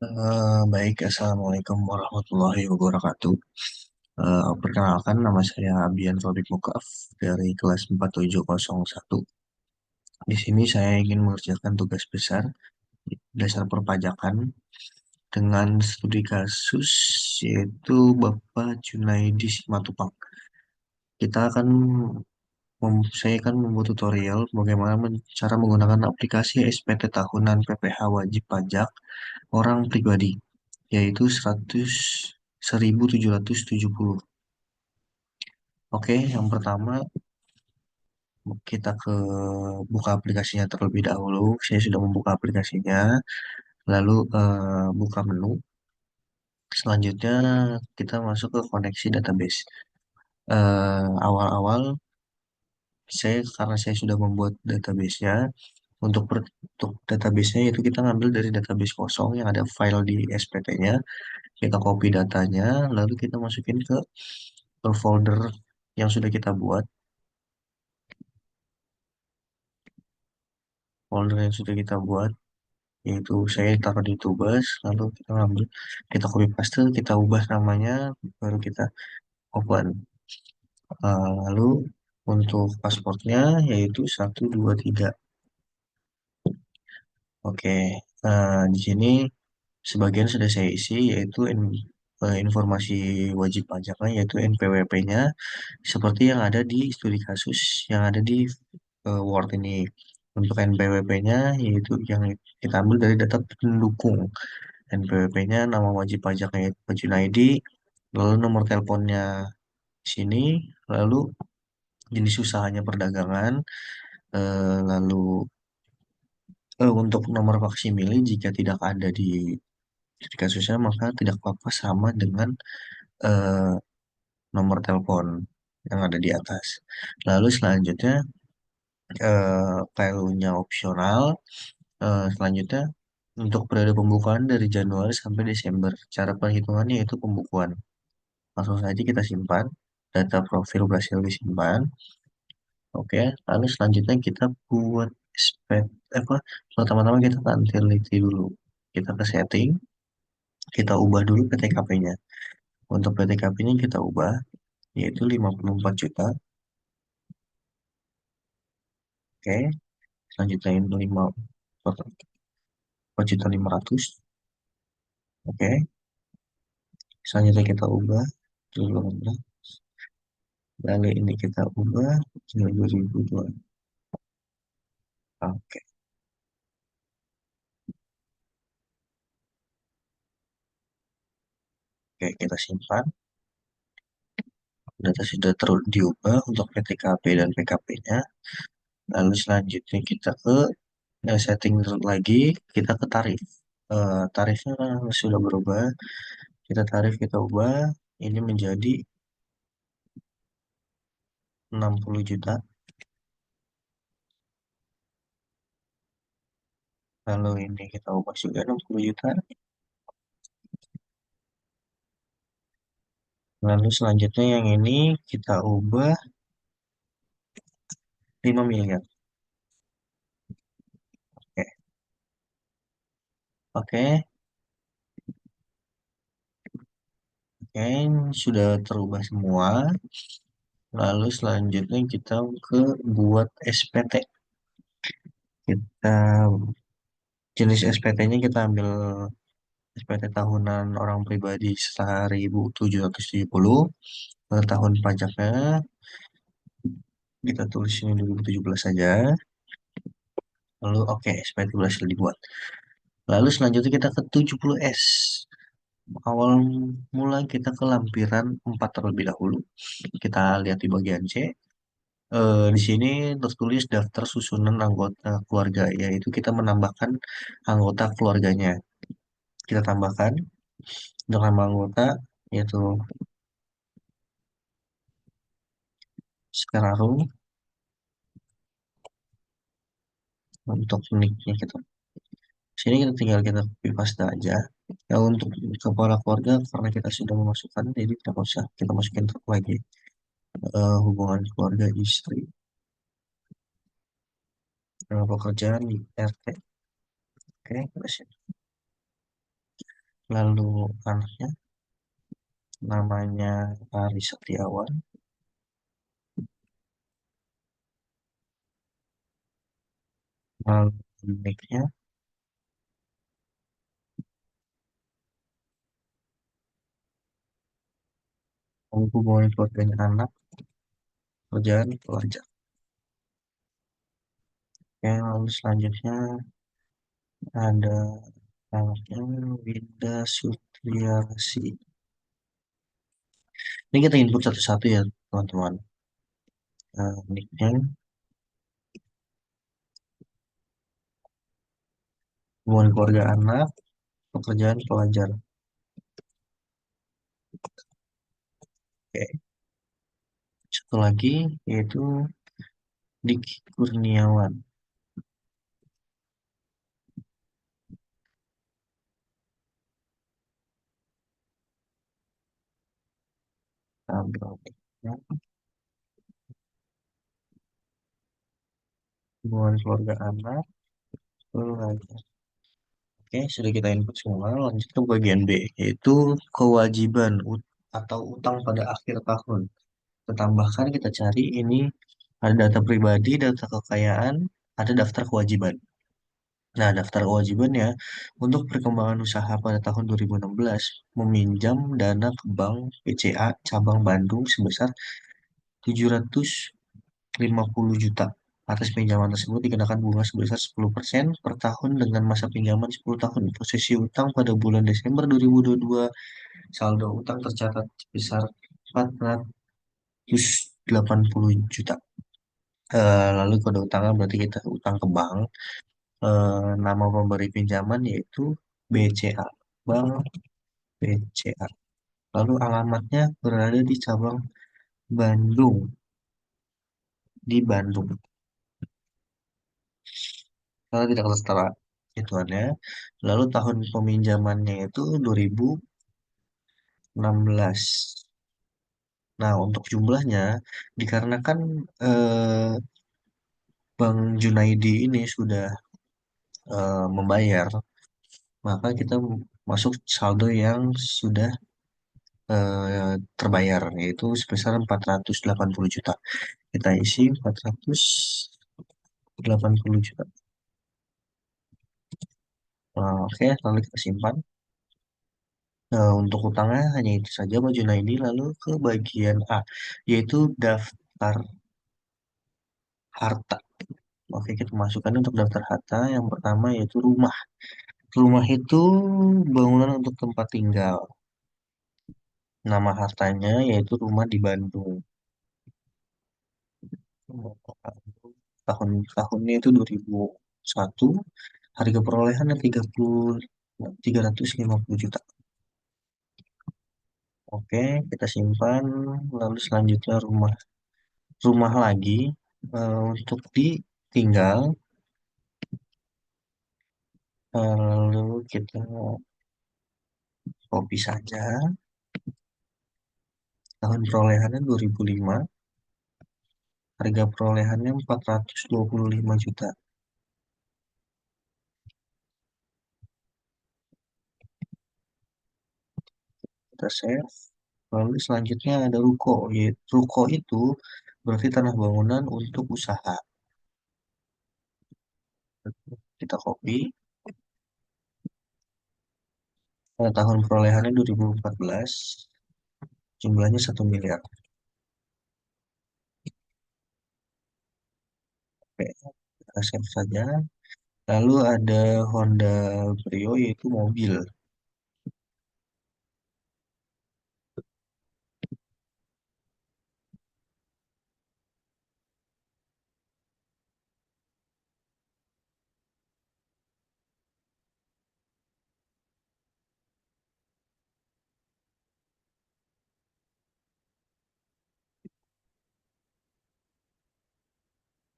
Baik, Assalamualaikum warahmatullahi wabarakatuh. Perkenalkan, nama saya Abian Robik Mukaf dari kelas 4701. Di sini saya ingin mengerjakan tugas besar dasar perpajakan dengan studi kasus yaitu Bapak Junaidi Simatupang. Kita akan saya akan membuat tutorial bagaimana cara menggunakan aplikasi SPT tahunan PPh wajib pajak orang pribadi, yaitu 1770. Oke, yang pertama kita buka aplikasinya terlebih dahulu. Saya sudah membuka aplikasinya, lalu buka menu. Selanjutnya kita masuk ke koneksi database. Awal-awal karena saya sudah membuat database-nya, untuk database-nya itu kita ngambil dari database kosong yang ada file di SPT-nya, kita copy datanya, lalu kita masukin ke folder yang sudah kita buat, yaitu saya taruh di Tubas, lalu kita ngambil, kita copy paste, kita ubah namanya, baru kita open. Lalu untuk pasportnya yaitu 123. Oke, di sini sebagian sudah saya isi, yaitu informasi wajib pajaknya, yaitu NPWP-nya, seperti yang ada di studi kasus yang ada di Word ini. Untuk NPWP-nya, yaitu yang kita ambil dari data pendukung. NPWP-nya, nama wajib pajaknya yaitu Pak Junaidi, lalu nomor teleponnya sini, lalu jenis usahanya perdagangan, lalu untuk nomor faksimile jika tidak ada di kasusnya maka tidak apa-apa, sama dengan eh, nomor telepon yang ada di atas. Lalu selanjutnya value-nya opsional. Selanjutnya untuk periode pembukaan dari Januari sampai Desember. Cara perhitungannya itu pembukuan. Langsung saja kita simpan. Data profil berhasil disimpan. Oke, lalu selanjutnya kita buat spek apa? Pertama-tama kita tantiliti dulu. Kita ke setting, kita ubah dulu PTKP-nya. Untuk PTKP-nya kita ubah yaitu 54 juta. Oke, selanjutnya itu 4 juta 500. Oke, selanjutnya kita ubah dulu. Lalu ini kita ubah 2002. Oke, oke, kita simpan. Data sudah diubah untuk PTKP dan PKP-nya. Lalu selanjutnya kita ke setting lagi, kita ke tarif. Tarifnya sudah berubah. Kita ubah ini menjadi 60 juta. Lalu ini kita ubah juga 60 juta. Lalu selanjutnya yang ini kita ubah 5 miliar. Oke, oke, oke, sudah terubah semua. Lalu selanjutnya kita ke buat SPT. Kita jenis SPT-nya kita ambil SPT tahunan orang pribadi 1770. Tahun pajaknya kita tulis ini 2017 saja. Lalu oke, SPT berhasil dibuat. Lalu selanjutnya kita ke 70S. Awal mula kita ke lampiran 4 terlebih dahulu. Kita lihat di bagian C. Di sini tertulis daftar susunan anggota keluarga, yaitu kita menambahkan anggota keluarganya. Kita tambahkan untuk nama anggota, yaitu Sekarang. Untuk nicknya kita sini kita tinggal kita copy paste aja. Ya, untuk kepala keluarga karena kita sudah memasukkan, jadi kita nggak usah kita masukin lagi. Hubungan keluarga istri, pekerjaan di RT. Oke, terus ya. Lalu anaknya namanya Ari Setiawan. Lalu niknya, hubungan keluarganya anak, kerjaan pelajar. Oke, lalu selanjutnya ada anaknya Winda Sutriarsi. Ini kita input satu-satu ya, teman-teman. Nicknya, hubungan keluarga anak, pekerjaan pelajar. Oke, satu lagi yaitu Diki Kurniawan. Ambil nicknya, hubungan keluarga anak, pelajar. Oke, sudah kita input semua. Lanjut ke bagian B, yaitu kewajiban atau utang pada akhir tahun. Kita tambahkan, kita cari ini ada data pribadi, data kekayaan, ada daftar kewajiban. Nah, daftar kewajibannya untuk perkembangan usaha pada tahun 2016 meminjam dana ke Bank BCA cabang Bandung sebesar 750 juta. Atas pinjaman tersebut dikenakan bunga sebesar 10% per tahun dengan masa pinjaman 10 tahun. Posisi utang pada bulan Desember 2022, saldo utang tercatat sebesar 480 juta. Lalu kode utangnya berarti kita utang ke bank. Nama pemberi pinjaman yaitu BCA, Bank BCA. Lalu alamatnya berada di cabang Bandung, di Bandung. Karena tidak tertera hitungannya. Lalu tahun peminjamannya itu 2016. Nah, untuk jumlahnya dikarenakan eh, Bang Junaidi ini sudah membayar, maka kita masuk saldo yang sudah terbayar, yaitu sebesar 480 juta. Kita isi 480 juta. Oke, lalu kita simpan. Untuk utangnya hanya itu saja Pak Junaidi. Lalu ke bagian A, yaitu daftar harta. Oke, kita masukkan untuk daftar harta. Yang pertama yaitu rumah. Rumah itu bangunan untuk tempat tinggal. Nama hartanya yaitu rumah di Bandung. Tahunnya itu 2001. Harga perolehannya 350 juta. Oke, kita simpan. Lalu selanjutnya rumah. Rumah lagi untuk ditinggal. Lalu kita copy saja. Tahun perolehannya 2005. Harga perolehannya 425 juta. Kita save. Lalu selanjutnya ada ruko. Ruko itu berarti tanah bangunan untuk usaha. Kita copy. Tahun perolehannya 2014. Jumlahnya 1 miliar. Oke, kita save saja. Lalu ada Honda Brio yaitu mobil.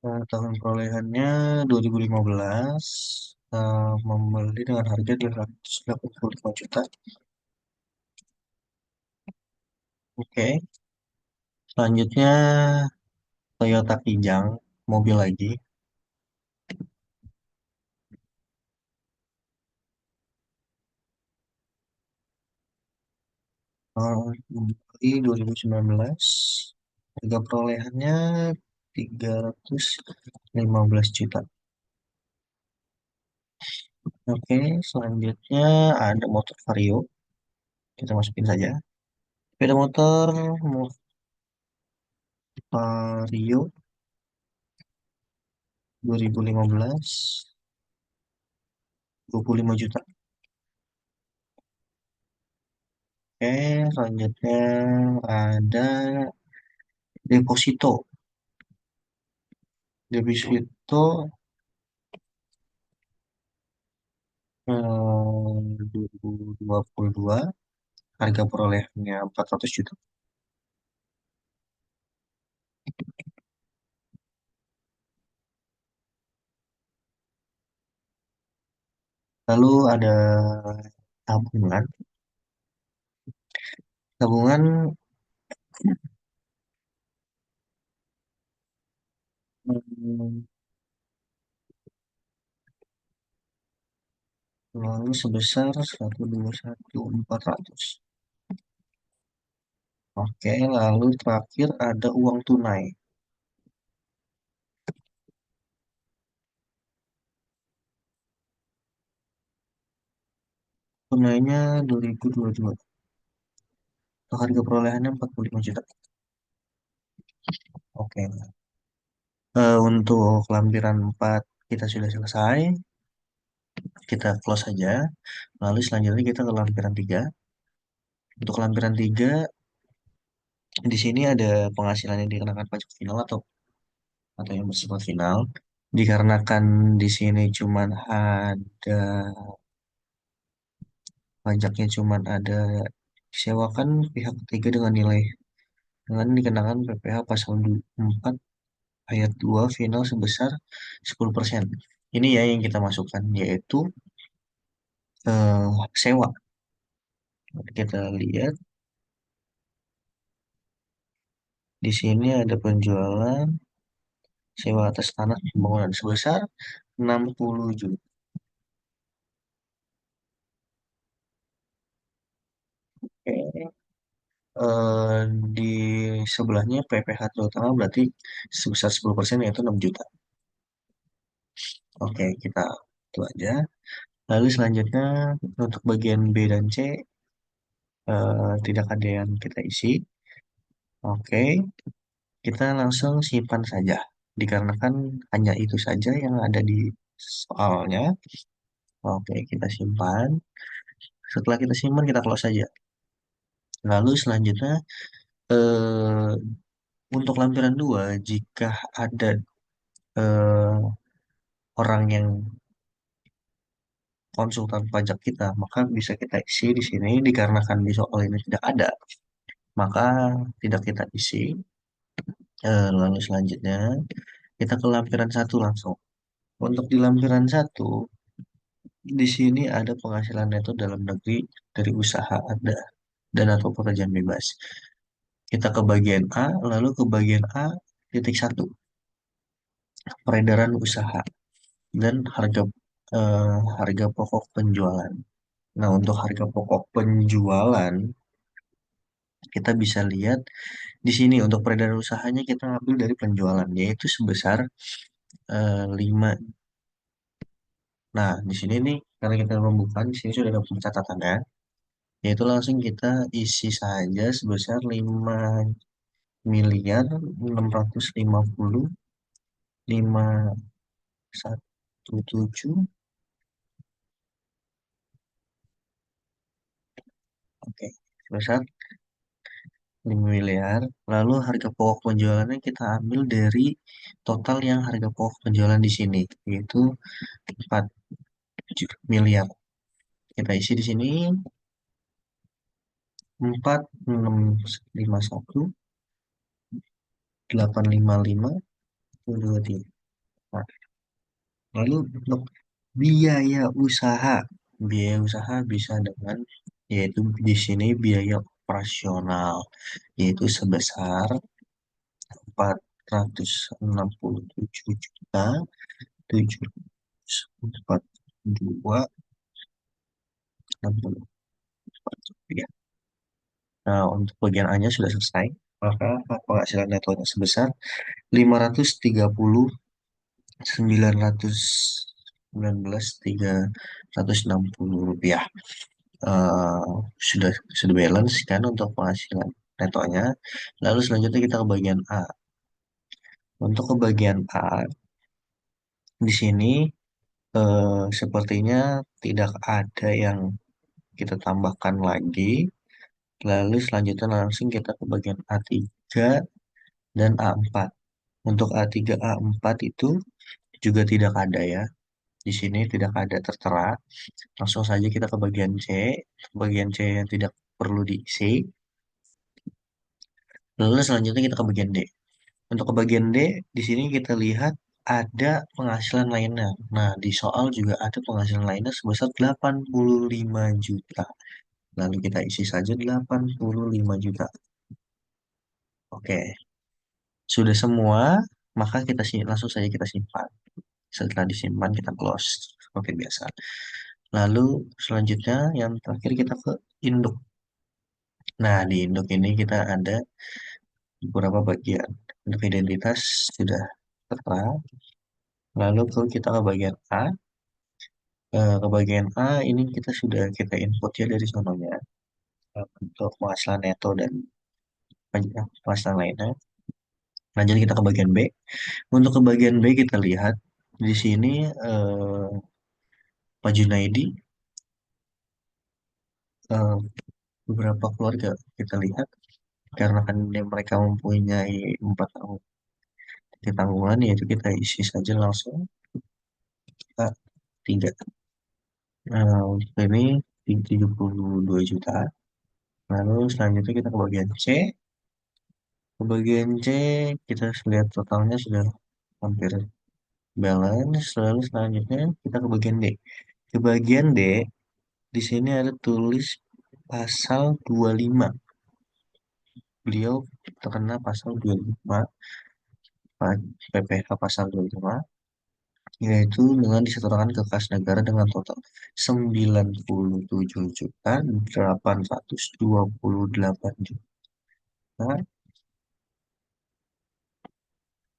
Tahun perolehannya 2015, membeli dengan harga 885 juta. Oke, selanjutnya Toyota Kijang, mobil lagi. Di 2019, harga perolehannya 315 juta. Oke, selanjutnya ada motor Vario. Kita masukin saja. Sepeda motor Vario 2015, 25 juta. Oke, selanjutnya ada Deposito. Deposito 2022, harga perolehannya 400 juta. Lalu ada tabungan. Tabungan, hmm, lalu sebesar 121.400. Oke, lalu terakhir ada uang tunai. Tunainya 2022. Untuk harga perolehannya 45 juta. Oke. Untuk lampiran 4 kita sudah selesai. Kita close saja. Lalu selanjutnya kita ke lampiran 3. Untuk lampiran 3, di sini ada penghasilan yang dikenakan pajak final atau yang bersifat final. Dikarenakan di sini cuman ada pajaknya, cuman ada disewakan pihak ketiga dengan dikenakan PPh pasal 4 ayat 2 final sebesar 10%. Ini ya yang kita masukkan, yaitu sewa. Kita lihat di sini ada penjualan sewa atas tanah pembangunan sebesar 60 juta. Oke. Eh, di sebelahnya PPh terutama berarti sebesar 10% yaitu 6 juta. Oke, kita itu aja. Lalu selanjutnya untuk bagian B dan C tidak ada yang kita isi. Oke, kita langsung simpan saja. Dikarenakan hanya itu saja yang ada di soalnya. Oke, kita simpan. Setelah kita simpan, kita close saja. Lalu selanjutnya eh, untuk lampiran 2, jika ada eh, orang yang konsultan pajak kita, maka bisa kita isi di sini. Dikarenakan di soal ini tidak ada, maka tidak kita isi. Lalu selanjutnya kita ke lampiran 1 langsung. Untuk di lampiran 1, di sini ada penghasilan neto dalam negeri dari usaha ada dan atau pekerjaan bebas. Kita ke bagian A, lalu ke bagian A titik 1, peredaran usaha dan harga pokok penjualan. Nah, untuk harga pokok penjualan, kita bisa lihat di sini untuk peredaran usahanya kita ambil dari penjualan, yaitu sebesar 5. Nah, di sini nih, karena kita membuka, di sini sudah ada pencatatannya, yaitu langsung kita isi saja sebesar 5.650.517. Oke, sebesar 5 miliar. Lalu harga pokok penjualannya kita ambil dari total yang harga pokok penjualan di sini, yaitu 4 miliar. Kita isi di sini 4.651.855.23. Nah, lalu untuk biaya usaha, biaya usaha bisa dengan, yaitu di sini biaya operasional, yaitu sebesar 437.742.64 rupiah. Nah, untuk bagian A-nya sudah selesai. Maka penghasilan netonya sebesar 539.360 rupiah. Eh, sudah balance kan untuk penghasilan netonya. Lalu selanjutnya kita ke bagian A. Untuk ke bagian A, di sini sepertinya tidak ada yang kita tambahkan lagi. Lalu selanjutnya langsung kita ke bagian A3 dan A4. Untuk A3, A4 itu juga tidak ada ya. Di sini tidak ada tertera. Langsung saja kita ke bagian C. Bagian C yang tidak perlu diisi. Lalu selanjutnya kita ke bagian D. Untuk ke bagian D, di sini kita lihat ada penghasilan lainnya. Nah, di soal juga ada penghasilan lainnya sebesar 85 juta. Lalu kita isi saja 85 juta. Oke, sudah semua, maka langsung saja kita simpan. Setelah disimpan, kita close seperti biasa. Lalu selanjutnya yang terakhir kita ke induk. Nah, di induk ini kita ada beberapa bagian. Untuk identitas sudah tertera. Lalu kalau kita ke bagian A, ke bagian A ini kita input ya dari sononya untuk penghasilan neto dan penghasilan lainnya. Lanjut kita ke bagian B. Untuk ke bagian B kita lihat di sini Pak Junaidi eh, beberapa keluarga kita lihat karena kan mereka mempunyai 4 tahun tanggungan yaitu kita isi saja langsung tiga. Untuk ini 72 juta. Lalu selanjutnya kita ke bagian C. Ke bagian C kita lihat totalnya sudah hampir balance. Lalu selanjutnya kita ke bagian D. Ke bagian D di sini ada tulis pasal 25. Beliau terkena pasal 25, PPh pasal 25, yaitu dengan disetorkan ke kas negara dengan total 97.828 juta.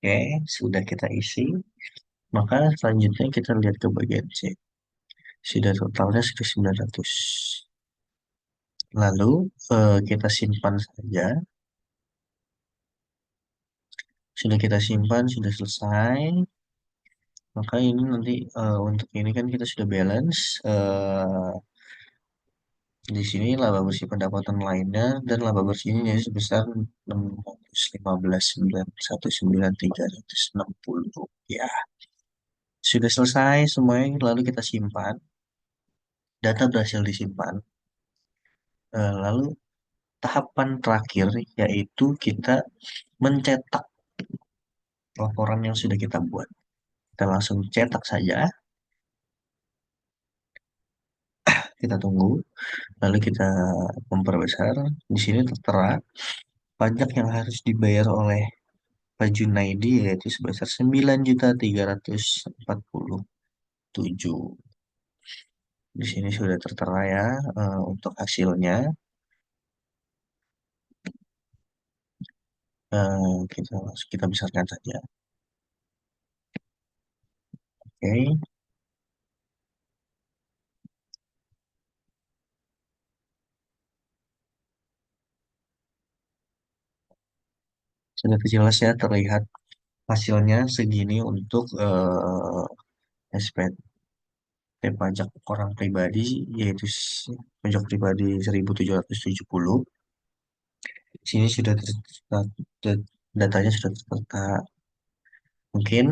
Oke, sudah kita isi. Maka selanjutnya kita lihat ke bagian C. Sudah totalnya sudah 900. Lalu kita simpan saja. Sudah kita simpan, sudah selesai. Maka ini nanti untuk ini kan kita sudah balance. Di sini laba bersih pendapatan lainnya dan laba bersihnya sebesar 615.919.360 rupiah. Sudah selesai semuanya, lalu kita simpan. Data berhasil disimpan. Lalu tahapan terakhir yaitu kita mencetak laporan yang sudah kita buat. Kita langsung cetak saja, kita tunggu, lalu kita memperbesar. Di sini tertera pajak yang harus dibayar oleh Pak Junaidi yaitu sebesar 9.347. Di sini sudah tertera ya untuk hasilnya. Kita besarkan saja. Oke, sudah jelas ya terlihat hasilnya segini untuk SPT pajak orang pribadi yaitu pajak pribadi 1.770. Di sini sudah datanya sudah tertera. Mungkin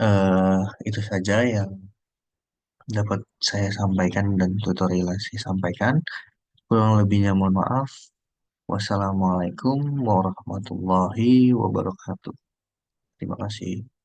eh, itu saja yang dapat saya sampaikan dan tutorial yang saya sampaikan. Kurang lebihnya mohon maaf. Wassalamualaikum warahmatullahi wabarakatuh. Terima kasih.